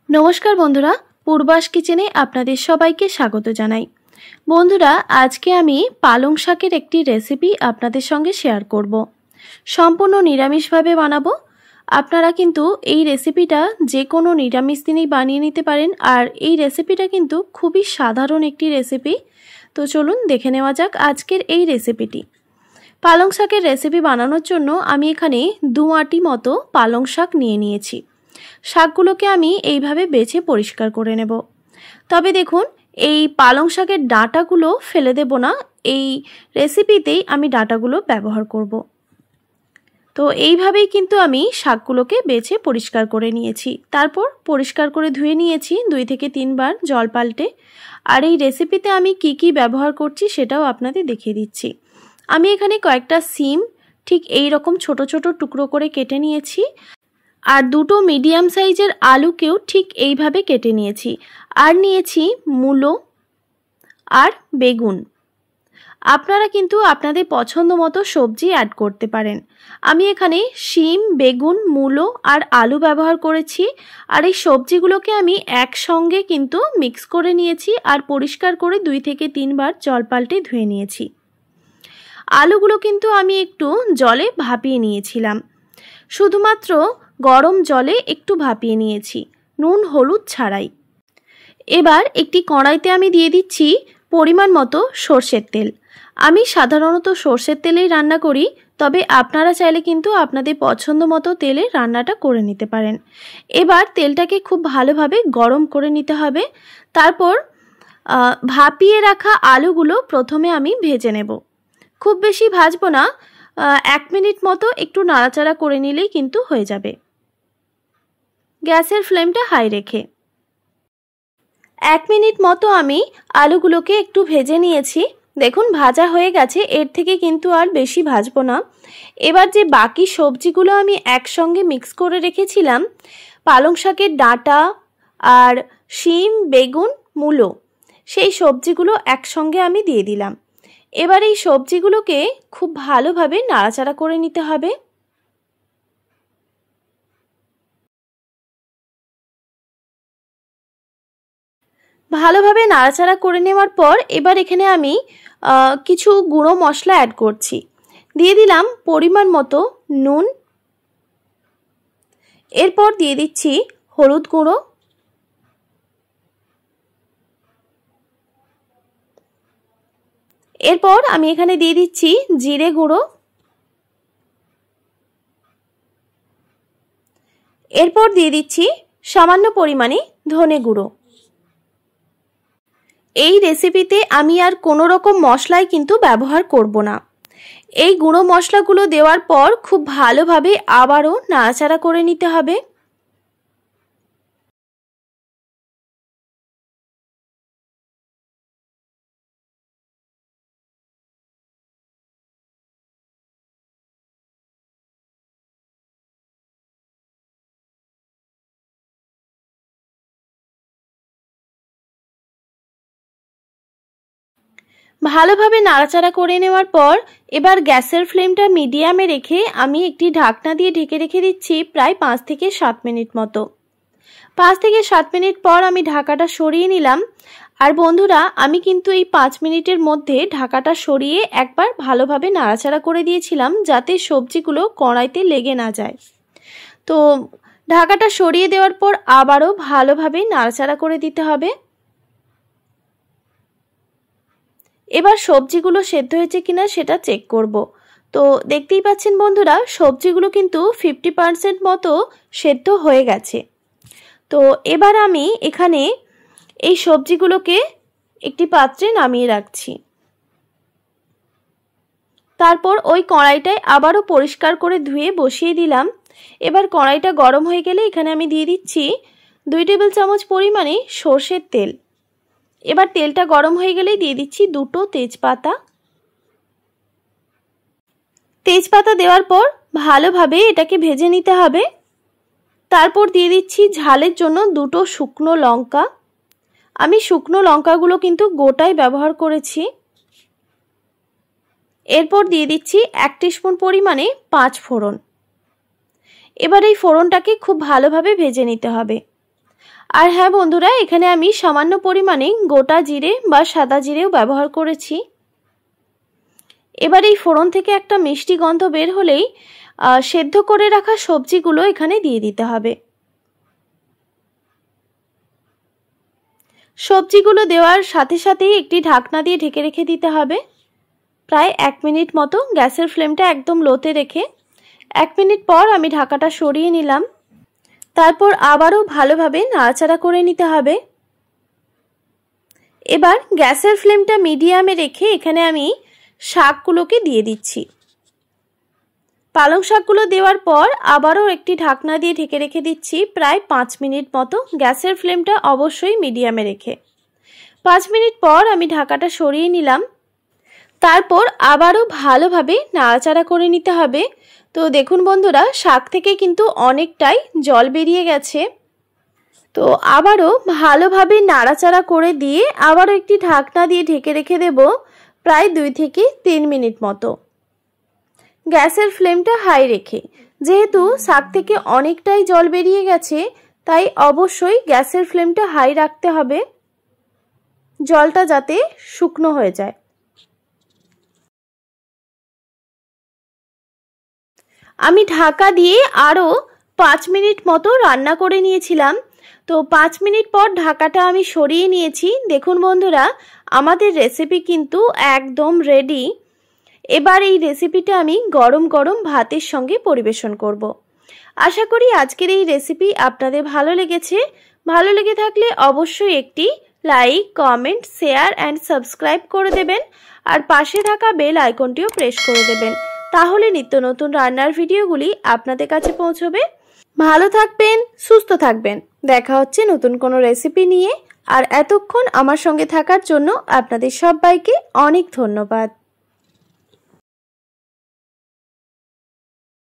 নমস্কার বন্ধুরা, পূর্বাস কিচেনে আপনাদের সবাইকে স্বাগত জানাই। বন্ধুরা, আজকে আমি পালং শাকের একটি রেসিপি আপনাদের সঙ্গে শেয়ার করব। সম্পূর্ণ নিরামিষভাবে বানাবো। আপনারা কিন্তু এই রেসিপিটা যে কোনো নিরামিষ দিনেই বানিয়ে নিতে পারেন, আর এই রেসিপিটা কিন্তু খুবই সাধারণ একটি রেসিপি। তো চলুন দেখে নেওয়া যাক আজকের এই রেসিপিটি। পালং শাকের রেসিপি বানানোর জন্য আমি এখানে 2 আঁটি মতো পালং শাক নিয়ে নিয়েছি। শাকগুলোকে আমি এইভাবে বেছে পরিষ্কার করে নেব। তবে দেখুন, এই পালং শাকের ডাঁটাগুলো ফেলে দেব না, এই রেসিপিতেই আমি ডাঁটাগুলো ব্যবহার করব। তো এইভাবেই কিন্তু আমি শাকগুলোকে বেছে পরিষ্কার করে নিয়েছি। তারপর পরিষ্কার করে ধুয়ে নিয়েছি 2 থেকে 3 বার জল পাল্টে। আর এই রেসিপিতে আমি কি ব্যবহার করছি সেটাও আপনাদের দেখিয়ে দিচ্ছি। আমি এখানে কয়েকটা সিম ঠিক এই রকম ছোট ছোট টুকরো করে কেটে নিয়েছি, আর 2টো মিডিয়াম সাইজের আলুকেও ঠিক এইভাবে কেটে নিয়েছি। আর নিয়েছি মূলো আর বেগুন। আপনারা কিন্তু আপনাদের পছন্দ মতো সবজি অ্যাড করতে পারেন। আমি এখানে শিম, বেগুন, মূলো আর আলু ব্যবহার করেছি। আর এই সবজিগুলোকে আমি একসঙ্গে কিন্তু মিক্স করে নিয়েছি আর পরিষ্কার করে 2 থেকে 3 বার জল পাল্টে ধুয়ে নিয়েছি। আলুগুলো কিন্তু আমি একটু জলে ভাপিয়ে নিয়েছিলাম, শুধুমাত্র গরম জলে একটু ভাপিয়ে নিয়েছি, নুন হলুদ ছাড়াই। এবার একটি কড়াইতে আমি দিয়ে দিচ্ছি পরিমাণ মতো সর্ষের তেল। আমি সাধারণত সর্ষের তেলেই রান্না করি, তবে আপনারা চাইলে কিন্তু আপনাদের পছন্দ মতো তেলে রান্নাটা করে নিতে পারেন। এবার তেলটাকে খুব ভালোভাবে গরম করে নিতে হবে। তারপর ভাপিয়ে রাখা আলুগুলো প্রথমে আমি ভেজে নেব। খুব বেশি ভাজবো না, 1 মিনিট মতো একটু নাড়াচাড়া করে নিলেই কিন্তু হয়ে যাবে। গ্যাসের ফ্লেমটা হাই রেখে 1 মিনিট মতো আমি আলুগুলোকে একটু ভেজে নিয়েছি। দেখুন ভাজা হয়ে গেছে, এর থেকে কিন্তু আর বেশি ভাজবো না। এবার যে বাকি সবজিগুলো আমি একসঙ্গে মিক্স করে রেখেছিলাম, পালং শাকের ডাঁটা আর শিম, বেগুন, মূলো, সেই সবজিগুলো একসঙ্গে আমি দিয়ে দিলাম। এবার এই সবজিগুলোকে খুব ভালোভাবে নাড়াচাড়া করে নিতে হবে। ভালোভাবে নাড়াচাড়া করে নেওয়ার পর এবার এখানে আমি কিছু গুঁড়ো মশলা অ্যাড করছি। দিয়ে দিলাম পরিমাণ মতো নুন, এরপর দিয়ে দিচ্ছি হলুদ গুঁড়ো, এরপর আমি এখানে দিয়ে দিচ্ছি জিরে গুঁড়ো, এরপর দিয়ে দিচ্ছি সামান্য পরিমাণে ধনে গুঁড়ো। এই রেসিপিতে আমি আর কোনো রকম মশলাই কিন্তু ব্যবহার করব না। এই গুঁড়ো মশলাগুলো দেওয়ার পর খুব ভালোভাবে আবারও নাড়াচাড়া করে নিতে হবে। ভালোভাবে নাড়াচাড়া করে নেওয়ার পর এবার গ্যাসের ফ্লেমটা মিডিয়ামে রেখে আমি একটি ঢাকনা দিয়ে ঢেকে রেখে দিচ্ছি প্রায় 5 থেকে 7 মিনিট মতো। 5 থেকে 7 মিনিট পর আমি ঢাকাটা সরিয়ে নিলাম। আর বন্ধুরা, আমি কিন্তু এই 5 মিনিটের মধ্যে ঢাকাটা সরিয়ে একবার ভালোভাবে নাড়াচাড়া করে দিয়েছিলাম, যাতে সবজিগুলো কড়াইতে লেগে না যায়। তো ঢাকাটা সরিয়ে দেওয়ার পর আবারও ভালোভাবে নাড়াচাড়া করে দিতে হবে। এবার সবজিগুলো সেদ্ধ হয়েছে কিনা সেটা চেক করব। তো দেখতেই পাচ্ছেন বন্ধুরা, সবজিগুলো কিন্তু 50% মতো সেদ্ধ হয়ে গেছে। তো এবার আমি এখানে এই সবজিগুলোকে একটি পাত্রে নামিয়ে রাখছি। তারপর ওই কড়াইটায় আবারও পরিষ্কার করে ধুয়ে বসিয়ে দিলাম। এবার কড়াইটা গরম হয়ে গেলে এখানে আমি দিয়ে দিচ্ছি 2 টেবিল চামচ পরিমাণে সর্ষের তেল। এবার তেলটা গরম হয়ে গেলেই দিয়ে দিচ্ছি 2টো তেজপাতা। তেজপাতা দেওয়ার পর ভালোভাবে এটাকে ভেজে নিতে হবে। তারপর দিয়ে দিচ্ছি ঝালের জন্য 2টো শুকনো লঙ্কা। আমি শুকনো লঙ্কাগুলো কিন্তু গোটাই ব্যবহার করেছি। এরপর দিয়ে দিচ্ছি 1 টিস্পুন পরিমাণে 5 ফোড়ন। এবার এই ফোড়নটাকে খুব ভালোভাবে ভেজে নিতে হবে। আর হ্যাঁ বন্ধুরা, এখানে আমি সামান্য পরিমাণে গোটা জিরে বা সাদা জিরেও ব্যবহার করেছি। এবার এই ফোড়ন থেকে একটা মিষ্টি গন্ধ বের হলেই সেদ্ধ করে রাখা সবজিগুলো এখানে দিয়ে দিতে হবে। সবজিগুলো দেওয়ার সাথে সাথেই একটি ঢাকনা দিয়ে ঢেকে রেখে দিতে হবে প্রায় 1 মিনিট মতো। গ্যাসের ফ্লেমটা একদম লোতে রেখে 1 মিনিট পর আমি ঢাকাটা সরিয়ে নিলাম। তারপর আবারও ভালোভাবে নাড়াচাড়া করে নিতে হবে। এবার গ্যাসের ফ্লেমটা মিডিয়ামে রেখে এখানে আমি শাকগুলোকে দিয়ে দিচ্ছি। পালং শাকগুলো দেওয়ার পর আবারও একটি ঢাকনা দিয়ে ঢেকে রেখে দিচ্ছি প্রায় 5 মিনিট মতো। গ্যাসের ফ্লেমটা অবশ্যই মিডিয়ামে রেখে 5 মিনিট পর আমি ঢাকাটা সরিয়ে নিলাম। তারপর আবারও ভালোভাবে নাড়াচাড়া করে নিতে হবে। তো দেখুন বন্ধুরা, শাক থেকে কিন্তু অনেকটাই জল বেরিয়ে গেছে। তো আবারও ভালোভাবে নাড়াচাড়া করে দিয়ে আবারও একটি ঢাকনা দিয়ে ঢেকে রেখে দেব প্রায় 2 থেকে 3 মিনিট মতো। গ্যাসের ফ্লেমটা হাই রেখে, যেহেতু শাক থেকে অনেকটাই জল বেরিয়ে গেছে তাই অবশ্যই গ্যাসের ফ্লেমটা হাই রাখতে হবে, জলটা যাতে শুকনো হয়ে যায়। আমি ঢাকা দিয়ে আরও 5 মিনিট মতো রান্না করে নিয়েছিলাম। তো 5 মিনিট পর ঢাকাটা আমি সরিয়ে নিয়েছি। দেখুন বন্ধুরা, আমাদের রেসিপি কিন্তু একদম রেডি। এবার এই রেসিপিটা আমি গরম গরম ভাতের সঙ্গে পরিবেশন করব। আশা করি আজকের এই রেসিপি আপনাদের ভালো লেগেছে। ভালো লেগে থাকলে অবশ্যই একটি like, comment, share and subscribe করে দেবেন। আর পাশে থাকা বেল আইকনটিও প্রেস করে দেবেন, তাহলে নিত্য নতুন রান্নার ভিডিওগুলি আপনাদের কাছে পৌঁছবে। ভালো থাকবেন, সুস্থ থাকবেন। দেখা হচ্ছে নতুন কোনো রেসিপি নিয়ে। আর এতক্ষণ আমার সঙ্গে থাকার জন্য আপনাদের সবাইকে অনেক ধন্যবাদ।